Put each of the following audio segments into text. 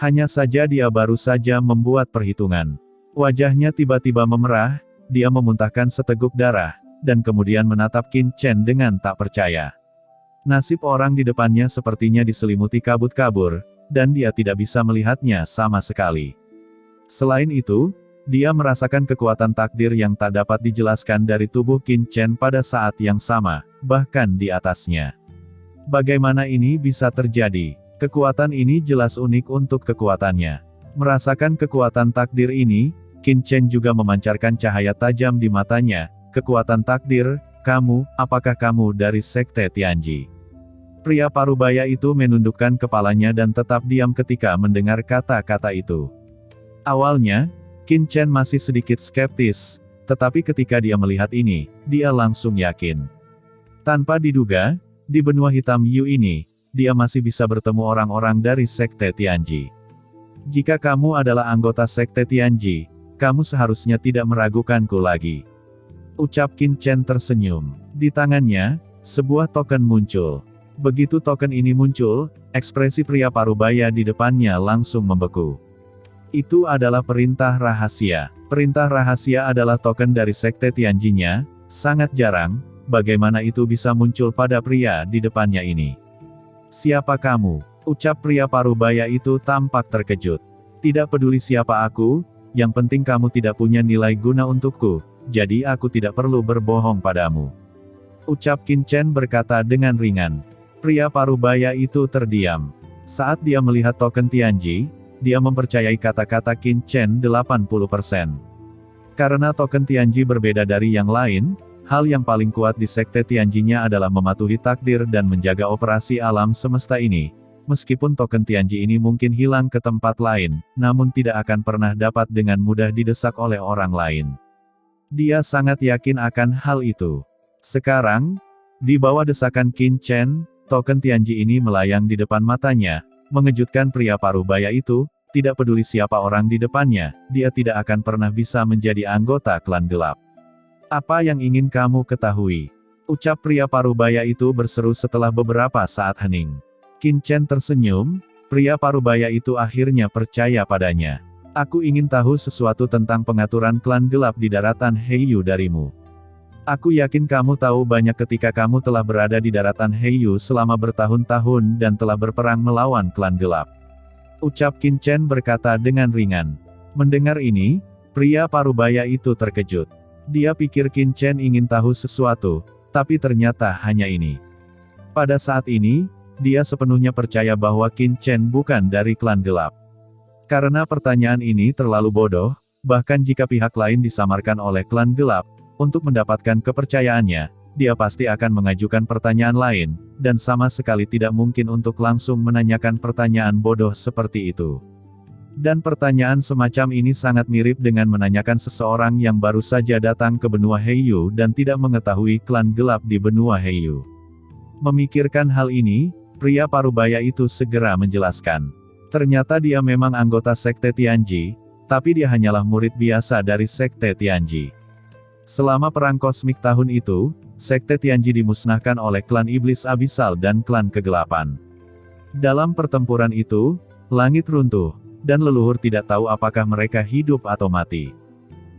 Hanya saja dia baru saja membuat perhitungan. Wajahnya tiba-tiba memerah, dia memuntahkan seteguk darah, dan kemudian menatap Qin Chen dengan tak percaya. Nasib orang di depannya sepertinya diselimuti kabut-kabur, dan dia tidak bisa melihatnya sama sekali. Selain itu, dia merasakan kekuatan takdir yang tak dapat dijelaskan dari tubuh Qin Chen pada saat yang sama, bahkan di atasnya. Bagaimana ini bisa terjadi? Kekuatan ini jelas unik untuk kekuatannya. Merasakan kekuatan takdir ini, Qin Chen juga memancarkan cahaya tajam di matanya. Kekuatan takdir, kamu, apakah kamu dari Sekte Tianji? Pria parubaya itu menundukkan kepalanya dan tetap diam ketika mendengar kata-kata itu. Awalnya, Qin Chen masih sedikit skeptis, tetapi ketika dia melihat ini, dia langsung yakin. Tanpa diduga, di benua hitam Yu ini, dia masih bisa bertemu orang-orang dari Sekte Tianji. Jika kamu adalah anggota Sekte Tianji, kamu seharusnya tidak meragukanku lagi. Ucap Qin Chen tersenyum. Di tangannya, sebuah token muncul. Begitu token ini muncul, ekspresi pria parubaya di depannya langsung membeku. Itu adalah perintah rahasia. Perintah rahasia adalah token dari Sekte Tianjinya, sangat jarang, bagaimana itu bisa muncul pada pria di depannya ini. Siapa kamu? Ucap pria parubaya itu tampak terkejut. Tidak peduli siapa aku, yang penting kamu tidak punya nilai guna untukku, jadi aku tidak perlu berbohong padamu. Ucap Qin Chen berkata dengan ringan. Pria parubaya itu terdiam. Saat dia melihat token Tianji, dia mempercayai kata-kata Qin Chen 80%. Karena token Tianji berbeda dari yang lain, hal yang paling kuat di Sekte Tianjinya adalah mematuhi takdir dan menjaga operasi alam semesta ini. Meskipun token Tianji ini mungkin hilang ke tempat lain, namun tidak akan pernah dapat dengan mudah didesak oleh orang lain. Dia sangat yakin akan hal itu. Sekarang, di bawah desakan Qin Chen, token Tianji ini melayang di depan matanya, mengejutkan pria parubaya itu. Tidak peduli siapa orang di depannya, dia tidak akan pernah bisa menjadi anggota klan gelap. Apa yang ingin kamu ketahui? Ucap pria parubaya itu berseru setelah beberapa saat hening. Qin Chen tersenyum, pria parubaya itu akhirnya percaya padanya. Aku ingin tahu sesuatu tentang pengaturan klan gelap di daratan Heiyu darimu. Aku yakin kamu tahu banyak ketika kamu telah berada di daratan Heiyu selama bertahun-tahun dan telah berperang melawan klan gelap. Ucap Qin Chen berkata dengan ringan. Mendengar ini, pria parubaya itu terkejut. Dia pikir Qin Chen ingin tahu sesuatu, tapi ternyata hanya ini. Pada saat ini, dia sepenuhnya percaya bahwa Qin Chen bukan dari klan gelap. Karena pertanyaan ini terlalu bodoh, bahkan jika pihak lain disamarkan oleh klan gelap, untuk mendapatkan kepercayaannya, dia pasti akan mengajukan pertanyaan lain, dan sama sekali tidak mungkin untuk langsung menanyakan pertanyaan bodoh seperti itu. Dan pertanyaan semacam ini sangat mirip dengan menanyakan seseorang yang baru saja datang ke benua Heiyu dan tidak mengetahui klan gelap di benua Heiyu. Memikirkan hal ini, pria parubaya itu segera menjelaskan. Ternyata dia memang anggota Sekte Tianji, tapi dia hanyalah murid biasa dari Sekte Tianji. Selama perang kosmik tahun itu, Sekte Tianji dimusnahkan oleh klan Iblis Abisal dan klan Kegelapan. Dalam pertempuran itu, langit runtuh, dan leluhur tidak tahu apakah mereka hidup atau mati.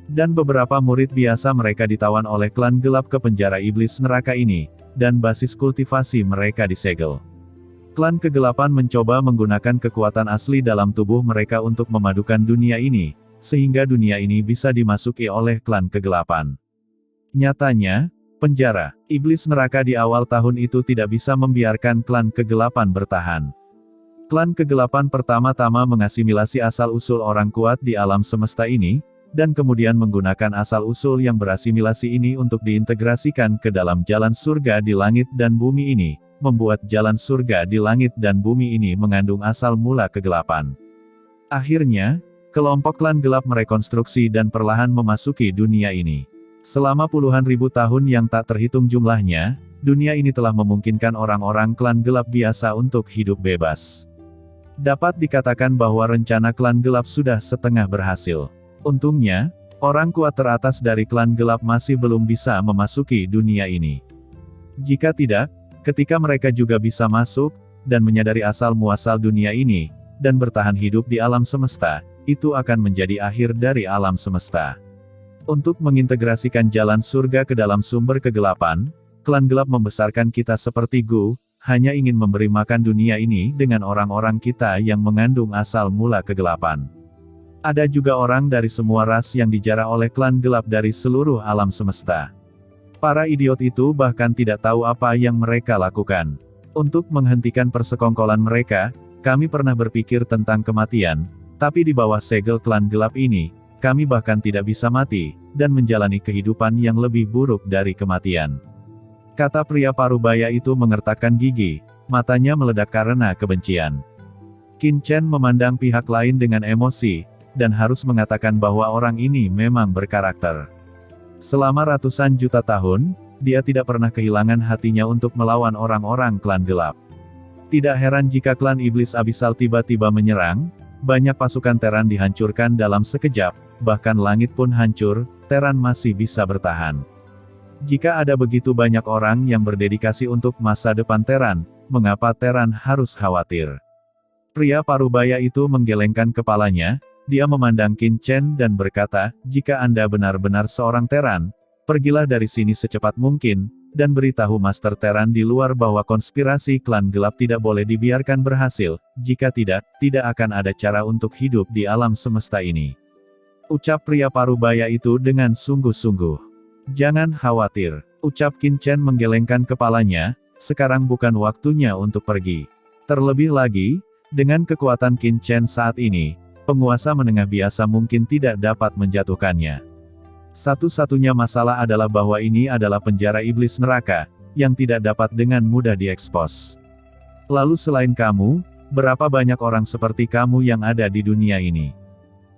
Dan beberapa murid biasa mereka ditawan oleh klan gelap ke penjara iblis neraka ini, dan basis kultivasi mereka disegel. Klan Kegelapan mencoba menggunakan kekuatan asli dalam tubuh mereka untuk memadukan dunia ini, sehingga dunia ini bisa dimasuki oleh klan Kegelapan. Nyatanya, penjara iblis neraka di awal tahun itu tidak bisa membiarkan klan Kegelapan bertahan. Klan Kegelapan pertama-tama mengasimilasi asal-usul orang kuat di alam semesta ini, dan kemudian menggunakan asal-usul yang berasimilasi ini untuk diintegrasikan ke dalam jalan surga di langit dan bumi ini, membuat jalan surga di langit dan bumi ini mengandung asal mula kegelapan. Akhirnya, kelompok klan gelap merekonstruksi dan perlahan memasuki dunia ini. Selama puluhan ribu tahun yang tak terhitung jumlahnya, dunia ini telah memungkinkan orang-orang klan gelap biasa untuk hidup bebas. Dapat dikatakan bahwa rencana klan gelap sudah setengah berhasil. Untungnya, orang kuat teratas dari klan gelap masih belum bisa memasuki dunia ini. Jika tidak, ketika mereka juga bisa masuk, dan menyadari asal-muasal dunia ini, dan bertahan hidup di alam semesta, itu akan menjadi akhir dari alam semesta. Untuk mengintegrasikan jalan surga ke dalam sumber kegelapan, klan gelap membesarkan kita seperti Gu, hanya ingin memberi makan dunia ini dengan orang-orang kita yang mengandung asal mula kegelapan. Ada juga orang dari semua ras yang dijarah oleh klan gelap dari seluruh alam semesta. Para idiot itu bahkan tidak tahu apa yang mereka lakukan. Untuk menghentikan persekongkolan mereka, kami pernah berpikir tentang kematian, tapi di bawah segel klan gelap ini, kami bahkan tidak bisa mati, dan menjalani kehidupan yang lebih buruk dari kematian. Kata pria parubaya itu mengertakkan gigi, matanya meledak karena kebencian. Qin Chen memandang pihak lain dengan emosi, dan harus mengatakan bahwa orang ini memang berkarakter. Selama ratusan juta tahun, dia tidak pernah kehilangan hatinya untuk melawan orang-orang klan gelap. Tidak heran jika klan iblis abisal tiba-tiba menyerang, banyak pasukan Terran dihancurkan dalam sekejap, bahkan langit pun hancur, Terran masih bisa bertahan. Jika ada begitu banyak orang yang berdedikasi untuk masa depan Terran, mengapa Terran harus khawatir? Pria parubaya itu menggelengkan kepalanya. Dia memandang Qin Chen dan berkata, jika Anda benar-benar seorang Terran, pergilah dari sini secepat mungkin, dan beritahu Master Terran di luar bahwa konspirasi klan gelap tidak boleh dibiarkan berhasil, jika tidak, tidak akan ada cara untuk hidup di alam semesta ini. Ucap pria parubaya itu dengan sungguh-sungguh. Jangan khawatir, ucap Qin Chen menggelengkan kepalanya, sekarang bukan waktunya untuk pergi. Terlebih lagi, dengan kekuatan Qin Chen saat ini, penguasa menengah biasa mungkin tidak dapat menjatuhkannya. Satu-satunya masalah adalah bahwa ini adalah penjara iblis neraka, yang tidak dapat dengan mudah diekspos. Lalu selain kamu, berapa banyak orang seperti kamu yang ada di dunia ini?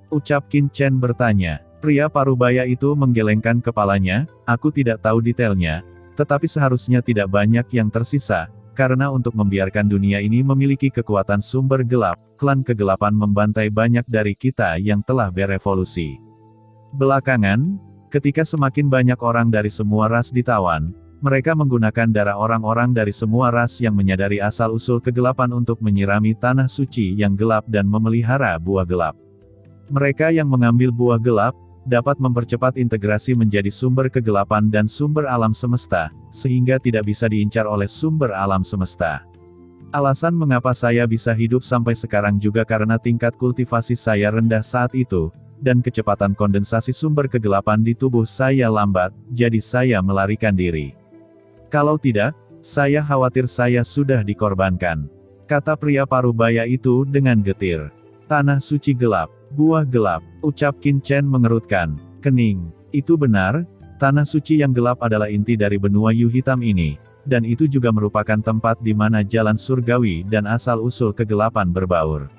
Ucap Qin Chen bertanya. Pria parubaya itu menggelengkan kepalanya, aku tidak tahu detailnya, tetapi seharusnya tidak banyak yang tersisa. Karena untuk membiarkan dunia ini memiliki kekuatan sumber gelap, klan kegelapan membantai banyak dari kita yang telah berevolusi. Belakangan, ketika semakin banyak orang dari semua ras ditawan, mereka menggunakan darah orang-orang dari semua ras yang menyadari asal-usul kegelapan untuk menyirami tanah suci yang gelap dan memelihara buah gelap. Mereka yang mengambil buah gelap, dapat mempercepat integrasi menjadi sumber kegelapan dan sumber alam semesta, sehingga tidak bisa diincar oleh sumber alam semesta. Alasan mengapa saya bisa hidup sampai sekarang juga karena tingkat kultivasi saya rendah saat itu, dan kecepatan kondensasi sumber kegelapan di tubuh saya lambat, jadi saya melarikan diri. Kalau tidak, saya khawatir saya sudah dikorbankan. Kata pria parubaya itu dengan getir. Tanah suci gelap. Buah gelap, ucap Qin Chen mengerutkan kening. Itu benar, tanah suci yang gelap adalah inti dari benua Yu hitam ini, dan itu juga merupakan tempat di mana jalan surgawi dan asal-usul kegelapan berbaur.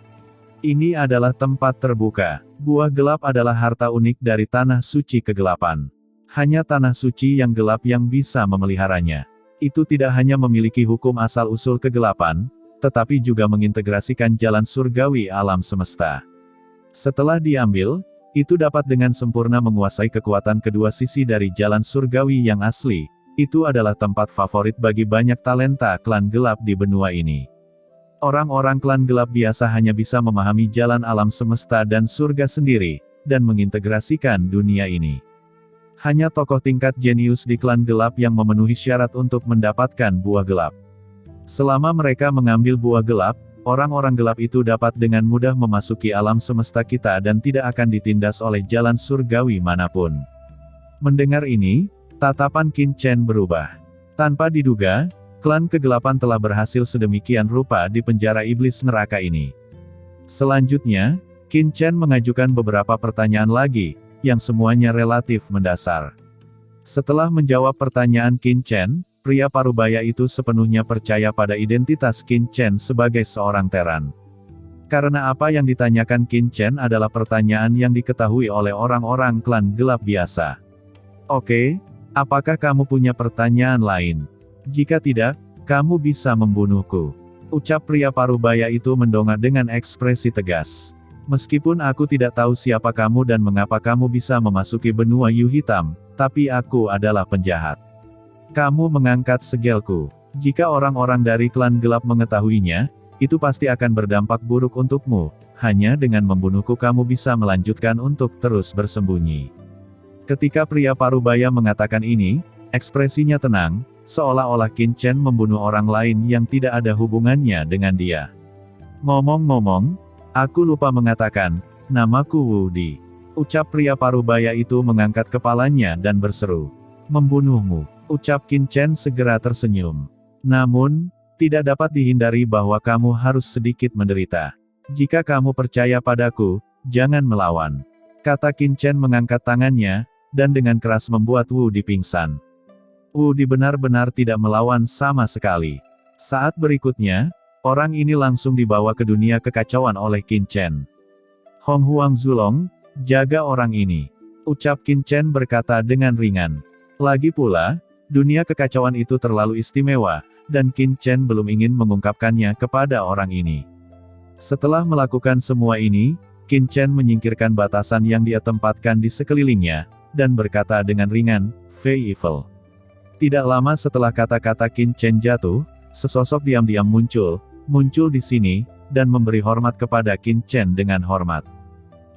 Ini adalah tempat terbuka. Buah gelap adalah harta unik dari tanah suci kegelapan. Hanya tanah suci yang gelap yang bisa memeliharanya. Itu tidak hanya memiliki hukum asal-usul kegelapan, tetapi juga mengintegrasikan jalan surgawi alam semesta. Setelah diambil, itu dapat dengan sempurna menguasai kekuatan kedua sisi dari jalan surgawi yang asli. Itu adalah tempat favorit bagi banyak talenta klan gelap di benua ini. Orang-orang klan gelap biasa hanya bisa memahami jalan alam semesta dan surga sendiri, dan mengintegrasikan dunia ini. Hanya tokoh tingkat jenius di klan gelap yang memenuhi syarat untuk mendapatkan buah gelap. Selama mereka mengambil buah gelap, orang-orang gelap itu dapat dengan mudah memasuki alam semesta kita dan tidak akan ditindas oleh jalan surgawi manapun. Mendengar ini, tatapan Qin Chen berubah. Tanpa diduga, klan kegelapan telah berhasil sedemikian rupa di penjara iblis neraka ini. Selanjutnya, Qin Chen mengajukan beberapa pertanyaan lagi, yang semuanya relatif mendasar. Setelah menjawab pertanyaan Qin Chen, pria parubaya itu sepenuhnya percaya pada identitas Qin Chen sebagai seorang Terran. Karena apa yang ditanyakan Qin Chen adalah pertanyaan yang diketahui oleh orang-orang klan gelap biasa. Oke, apakah kamu punya pertanyaan lain? Jika tidak, kamu bisa membunuhku. Ucap pria parubaya itu mendongak dengan ekspresi tegas. Meskipun aku tidak tahu siapa kamu dan mengapa kamu bisa memasuki benua Yu hitam, tapi aku adalah penjahat. Kamu mengangkat segelku. Jika orang-orang dari klan gelap mengetahuinya, itu pasti akan berdampak buruk untukmu. Hanya dengan membunuhku kamu bisa melanjutkan untuk terus bersembunyi. Ketika pria parubaya mengatakan ini, ekspresinya tenang, seolah-olah Qin Chen membunuh orang lain yang tidak ada hubungannya dengan dia. Ngomong-ngomong, aku lupa mengatakan, namaku Wu Di. Ucap pria parubaya itu mengangkat kepalanya dan berseru. Membunuhmu, ucap Qin Chen segera tersenyum. Namun, tidak dapat dihindari bahwa kamu harus sedikit menderita. Jika kamu percaya padaku, jangan melawan. Kata Qin Chen mengangkat tangannya, dan dengan keras membuat Wu Di pingsan. Wu Di benar-benar tidak melawan sama sekali. Saat berikutnya, orang ini langsung dibawa ke dunia kekacauan oleh Qin Chen. Hong Huang Zulong, jaga orang ini. Ucap Qin Chen berkata dengan ringan. Lagi pula, dunia kekacauan itu terlalu istimewa, dan Qin Chen belum ingin mengungkapkannya kepada orang ini. Setelah melakukan semua ini, Qin Chen menyingkirkan batasan yang dia tempatkan di sekelilingnya, dan berkata dengan ringan, Fei Evil. Tidak lama setelah kata-kata Qin Chen jatuh, sesosok diam-diam muncul di sini, dan memberi hormat kepada Qin Chen dengan hormat.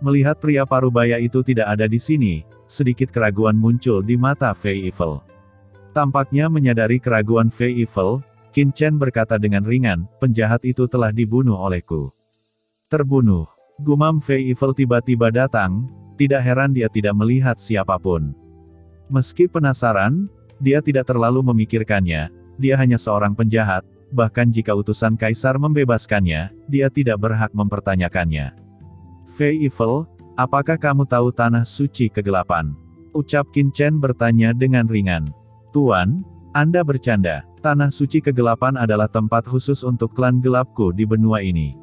Melihat pria parubaya itu tidak ada di sini, sedikit keraguan muncul di mata Fei Evil. Tampaknya menyadari keraguan Fei Evil, Qin Chen berkata dengan ringan, penjahat itu telah dibunuh olehku. Terbunuh. Gumam Fei Evil tiba-tiba datang, tidak heran dia tidak melihat siapapun. Meski penasaran, dia tidak terlalu memikirkannya, dia hanya seorang penjahat, bahkan jika utusan kaisar membebaskannya, dia tidak berhak mempertanyakannya. Fei Evil, apakah kamu tahu tanah suci kegelapan? Ucap Qin Chen bertanya dengan ringan. Tuan, Anda bercanda, tanah suci kegelapan adalah tempat khusus untuk klan gelapku di benua ini.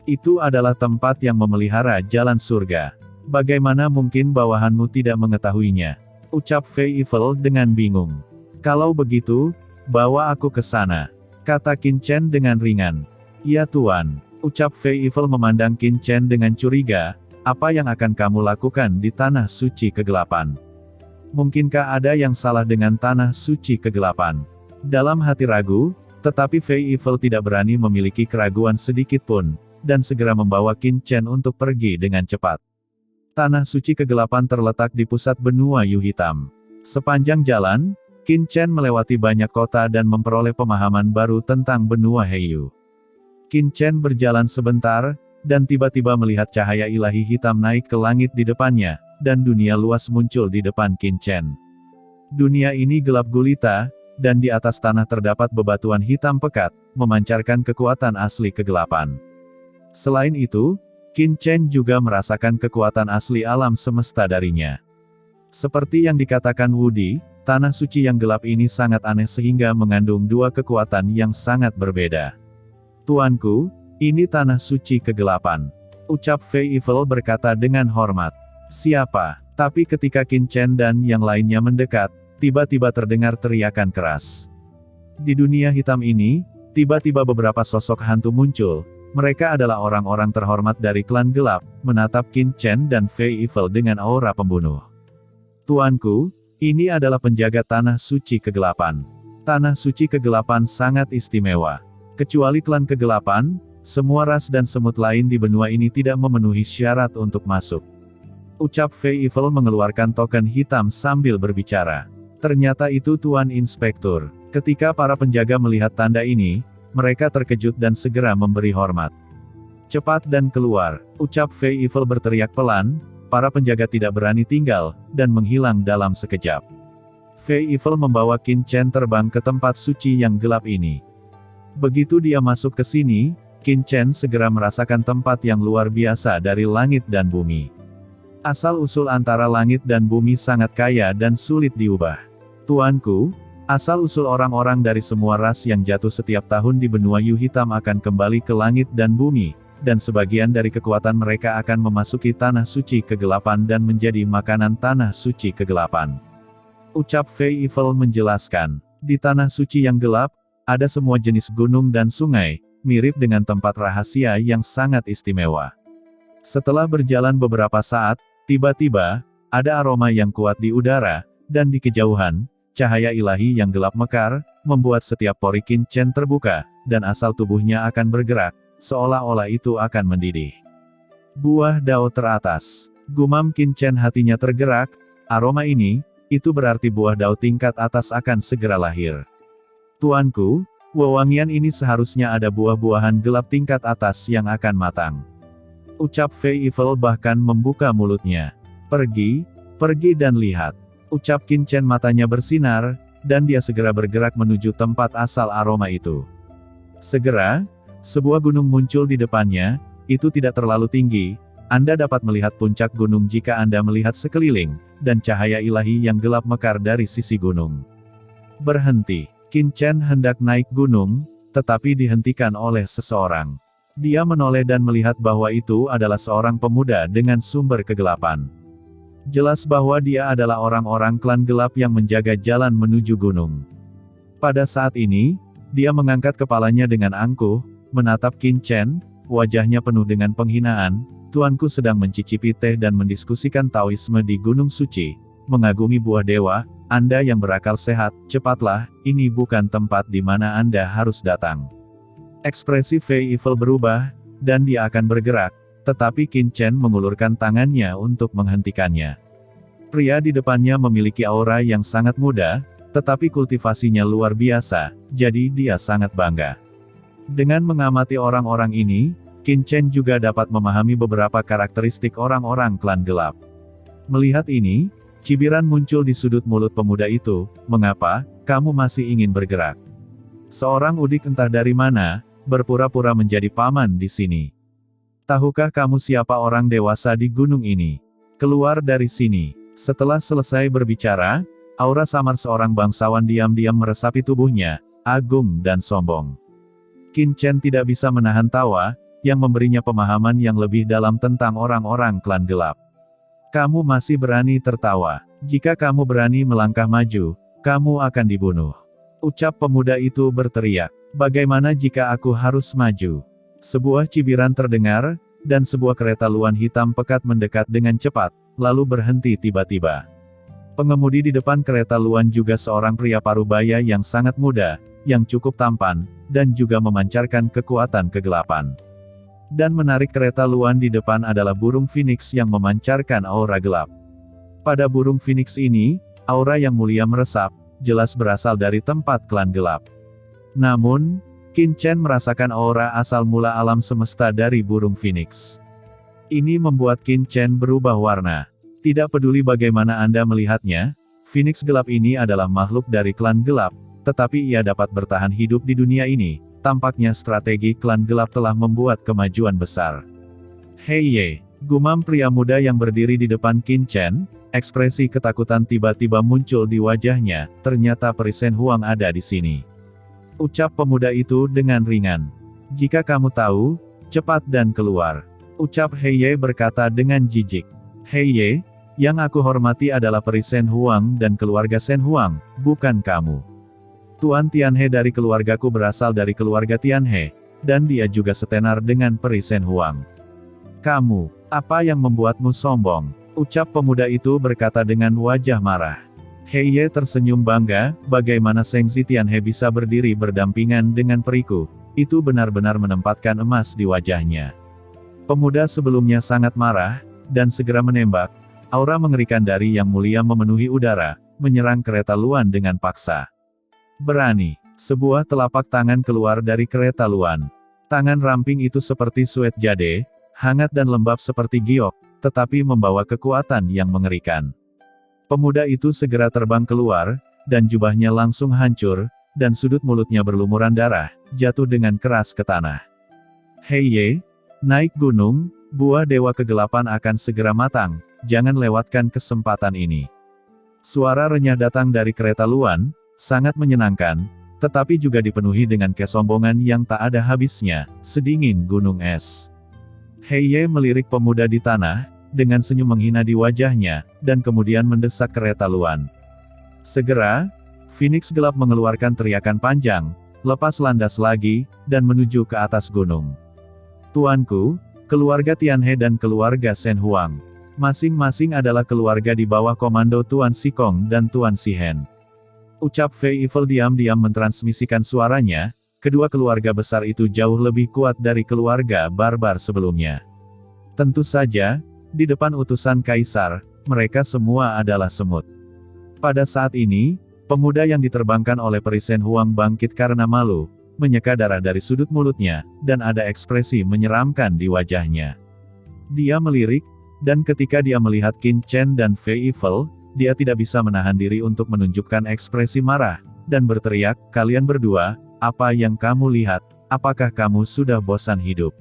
Itu adalah tempat yang memelihara jalan surga. Bagaimana mungkin bawahanmu tidak mengetahuinya? Ucap Fei Evil dengan bingung. Kalau begitu, bawa aku ke sana. Kata Qin Chen dengan ringan. Ya Tuan, ucap Fei Evil memandang Qin Chen dengan curiga, apa yang akan kamu lakukan di tanah suci kegelapan? Mungkinkah ada yang salah dengan tanah suci kegelapan? Dalam hati ragu, tetapi Fei Evil tidak berani memiliki keraguan sedikit pun, dan segera membawa Qin Chen untuk pergi dengan cepat. Tanah suci kegelapan terletak di pusat benua Yu Hitam. Sepanjang jalan, Qin Chen melewati banyak kota dan memperoleh pemahaman baru tentang benua Heiyu. Qin Chen berjalan sebentar, dan tiba-tiba melihat cahaya ilahi hitam naik ke langit di depannya, dan dunia luas muncul di depan Qin Chen. Dunia ini gelap gulita, dan di atas tanah terdapat bebatuan hitam pekat, memancarkan kekuatan asli kegelapan. Selain itu, Qin Chen juga merasakan kekuatan asli alam semesta darinya. Seperti yang dikatakan Wu Di, tanah suci yang gelap ini sangat aneh sehingga mengandung dua kekuatan yang sangat berbeda. Tuanku, ini tanah suci kegelapan. Ucap Fei Evil berkata dengan hormat. Siapa? Tapi ketika Qin Chen dan yang lainnya mendekat, tiba-tiba terdengar teriakan keras. Di dunia hitam ini, tiba-tiba beberapa sosok hantu muncul. Mereka adalah orang-orang terhormat dari klan gelap, menatap Qin Chen dan Fei Evil dengan aura pembunuh. Tuanku, ini adalah penjaga tanah suci kegelapan. Tanah suci kegelapan sangat istimewa. Kecuali klan kegelapan, semua ras dan semut lain di benua ini tidak memenuhi syarat untuk masuk. Ucap Fei Evil mengeluarkan token hitam sambil berbicara. Ternyata itu Tuan Inspektur. Ketika para penjaga melihat tanda ini, mereka terkejut dan segera memberi hormat. Cepat dan keluar, ucap Fei Evil berteriak pelan, para penjaga tidak berani tinggal, dan menghilang dalam sekejap. Fei Evil membawa Qin Chen terbang ke tempat suci yang gelap ini. Begitu dia masuk ke sini, Qin Chen segera merasakan tempat yang luar biasa dari langit dan bumi. Asal-usul antara langit dan bumi sangat kaya dan sulit diubah. Tuanku, asal-usul orang-orang dari semua ras yang jatuh setiap tahun di benua Yu Hitam akan kembali ke langit dan bumi, dan sebagian dari kekuatan mereka akan memasuki tanah suci kegelapan dan menjadi makanan tanah suci kegelapan. Ucap Fei Evil menjelaskan, di tanah suci yang gelap, ada semua jenis gunung dan sungai, mirip dengan tempat rahasia yang sangat istimewa. Setelah berjalan beberapa saat, tiba-tiba, ada aroma yang kuat di udara, dan di kejauhan, cahaya ilahi yang gelap mekar, membuat setiap pori Qin Chen terbuka, dan asal tubuhnya akan bergerak, seolah-olah itu akan mendidih. Buah dao teratas. Gumam Qin Chen, hatinya tergerak, aroma ini, itu berarti buah dao tingkat atas akan segera lahir. Tuanku, wewangian ini seharusnya ada buah-buahan gelap tingkat atas yang akan matang. Ucap Fei Evil bahkan membuka mulutnya. Pergi dan lihat. Ucap Qin Chen, matanya bersinar, dan dia segera bergerak menuju tempat asal aroma itu. Segera, sebuah gunung muncul di depannya, itu tidak terlalu tinggi, Anda dapat melihat puncak gunung jika Anda melihat sekeliling, dan cahaya ilahi yang gelap mekar dari sisi gunung. Berhenti. Qin Chen hendak naik gunung, tetapi dihentikan oleh seseorang. Dia menoleh dan melihat bahwa itu adalah seorang pemuda dengan sumber kegelapan. Jelas bahwa dia adalah orang-orang klan gelap yang menjaga jalan menuju gunung. Pada saat ini, dia mengangkat kepalanya dengan angkuh, menatap Qin Chen, wajahnya penuh dengan penghinaan. Tuanku sedang mencicipi teh dan mendiskusikan Taoisme di Gunung Suci, mengagumi buah dewa. Anda yang berakal sehat, cepatlah, ini bukan tempat di mana Anda harus datang. Ekspresi Fei Evil berubah, dan dia akan bergerak, tetapi Qin Chen mengulurkan tangannya untuk menghentikannya. Pria di depannya memiliki aura yang sangat muda, tetapi kultivasinya luar biasa, jadi dia sangat bangga. Dengan mengamati orang-orang ini, Qin Chen juga dapat memahami beberapa karakteristik orang-orang klan gelap. Melihat ini, cibiran muncul di sudut mulut pemuda itu. Mengapa kamu masih ingin bergerak? Seorang udik entah dari mana, berpura-pura menjadi paman di sini. Tahukah kamu siapa orang dewasa di gunung ini? Keluar dari sini. Setelah selesai berbicara, aura samar seorang bangsawan diam-diam meresapi tubuhnya, agung dan sombong. Qin Chen tidak bisa menahan tawa, yang memberinya pemahaman yang lebih dalam tentang orang-orang klan gelap. Kamu masih berani tertawa. Jika kamu berani melangkah maju, kamu akan dibunuh. Ucap pemuda itu berteriak. Bagaimana jika aku harus maju? Sebuah cibiran terdengar, dan sebuah kereta luan hitam pekat mendekat dengan cepat, lalu berhenti tiba-tiba. Pengemudi di depan kereta luan juga seorang pria parubaya yang sangat muda, yang cukup tampan, dan juga memancarkan kekuatan kegelapan. Dan menarik kereta luan di depan adalah burung Phoenix yang memancarkan aura gelap. Pada burung Phoenix ini, aura yang mulia meresap, jelas berasal dari tempat klan gelap. Namun, Qin Chen merasakan aura asal mula alam semesta dari burung Phoenix. Ini membuat Qin Chen berubah warna. Tidak peduli bagaimana Anda melihatnya, Phoenix gelap ini adalah makhluk dari klan gelap, tetapi ia dapat bertahan hidup di dunia ini. Tampaknya strategi klan gelap telah membuat kemajuan besar. Hei ye, gumam pria muda yang berdiri di depan Qin Chen, ekspresi ketakutan tiba-tiba muncul di wajahnya, ternyata Peri Shen Huang ada di sini. Ucap pemuda itu dengan ringan. Jika kamu tahu, cepat dan keluar. Ucap Hei Ye berkata dengan jijik. Hei Ye, yang aku hormati adalah Peri Shen Huang dan keluarga Shen Huang, bukan kamu. Tuan Tianhe dari keluargaku berasal dari keluarga Tianhe, dan dia juga setenar dengan Peri Shen Huang. Kamu, apa yang membuatmu sombong? Ucap pemuda itu berkata dengan wajah marah. Hei Ye tersenyum bangga, bagaimana Sengzi Tianhe bisa berdiri berdampingan dengan periku, itu benar-benar menempatkan emas di wajahnya. Pemuda sebelumnya sangat marah, dan segera menembak, aura mengerikan dari Yang Mulia memenuhi udara, menyerang kereta luan dengan paksa. Berani. Sebuah telapak tangan keluar dari kereta luan. Tangan ramping itu seperti suet jade, hangat dan lembab seperti giok, tetapi membawa kekuatan yang mengerikan. Pemuda itu segera terbang keluar, dan jubahnya langsung hancur, dan sudut mulutnya berlumuran darah, jatuh dengan keras ke tanah. Hei Ye, naik gunung, buah dewa kegelapan akan segera matang, jangan lewatkan kesempatan ini. Suara renyah datang dari kereta luan, sangat menyenangkan, tetapi juga dipenuhi dengan kesombongan yang tak ada habisnya, sedingin gunung es. Hei Ye melirik pemuda di tanah, dengan senyum menghina di wajahnya, dan kemudian mendesak kereta luan. Segera, Phoenix gelap mengeluarkan teriakan panjang, lepas landas lagi, dan menuju ke atas gunung. Tuanku, keluarga Tianhe dan keluarga Shen Huang, masing-masing adalah keluarga di bawah komando Tuan Sikong dan Tuan Sihen. Ucap Fei Evil diam-diam mentransmisikan suaranya, kedua keluarga besar itu jauh lebih kuat dari keluarga barbar sebelumnya. Tentu saja, di depan utusan kaisar, mereka semua adalah semut. Pada saat ini, pemuda yang diterbangkan oleh Peri Shen Huang bangkit karena malu, menyeka darah dari sudut mulutnya, dan ada ekspresi menyeramkan di wajahnya. Dia melirik, dan ketika dia melihat Qin Chen dan Fei Yifel, dia tidak bisa menahan diri untuk menunjukkan ekspresi marah, dan berteriak, "Kalian berdua, apa yang kamu lihat? Apakah kamu sudah bosan hidup?"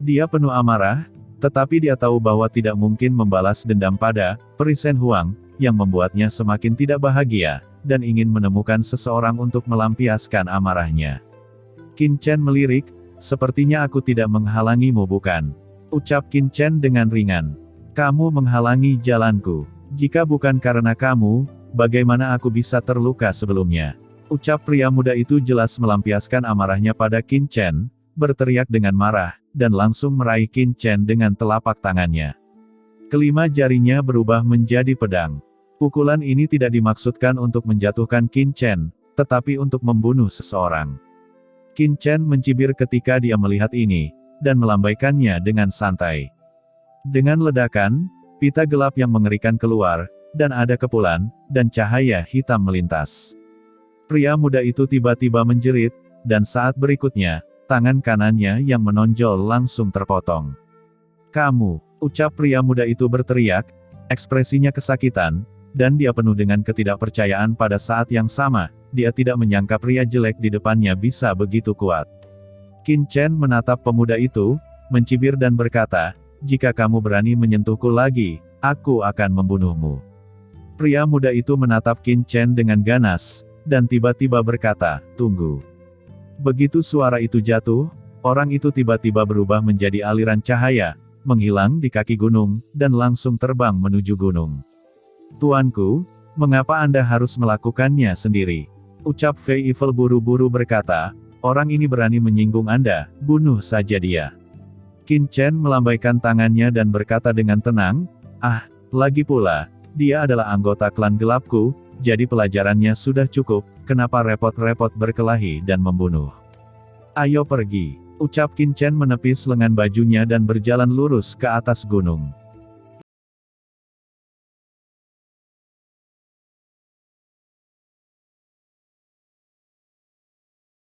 Dia penuh amarah, tetapi dia tahu bahwa tidak mungkin membalas dendam pada Peri Shen Huang, yang membuatnya semakin tidak bahagia, dan ingin menemukan seseorang untuk melampiaskan amarahnya. Qin Chen melirik, "Sepertinya aku tidak menghalangimu bukan?" Ucap Qin Chen dengan ringan. "Kamu menghalangi jalanku. Jika bukan karena kamu, bagaimana aku bisa terluka sebelumnya?" Ucap pria muda itu jelas melampiaskan amarahnya pada Qin Chen, berteriak dengan marah, dan langsung meraih Qin Chen dengan telapak tangannya. Kelima jarinya berubah menjadi pedang. Pukulan ini tidak dimaksudkan untuk menjatuhkan Qin Chen, tetapi untuk membunuh seseorang. Qin Chen mencibir ketika dia melihat ini, dan melambaikannya dengan santai. Dengan ledakan, pita gelap yang mengerikan keluar, dan ada kepulan, dan cahaya hitam melintas. Pria muda itu tiba-tiba menjerit, dan saat berikutnya, tangan kanannya yang menonjol langsung terpotong. "Kamu!" ucap pria muda itu berteriak, ekspresinya kesakitan, dan dia penuh dengan ketidakpercayaan pada saat yang sama, dia tidak menyangka pria jelek di depannya bisa begitu kuat. Qin Chen menatap pemuda itu, mencibir dan berkata, "Jika kamu berani menyentuhku lagi, aku akan membunuhmu." Pria muda itu menatap Qin Chen dengan ganas, dan tiba-tiba berkata, "Tunggu." Begitu suara itu jatuh, orang itu tiba-tiba berubah menjadi aliran cahaya, menghilang di kaki gunung, dan langsung terbang menuju gunung. "Tuanku, mengapa Anda harus melakukannya sendiri?" ucap Fei Yifel buru-buru berkata, "Orang ini berani menyinggung Anda, bunuh saja dia." Qin Chen melambaikan tangannya dan berkata dengan tenang, "Ah, lagi pula, dia adalah anggota klan gelapku, jadi pelajarannya sudah cukup, kenapa repot-repot berkelahi dan membunuh. Ayo pergi." Ucap Qin Chen menepis lengan bajunya dan berjalan lurus ke atas gunung.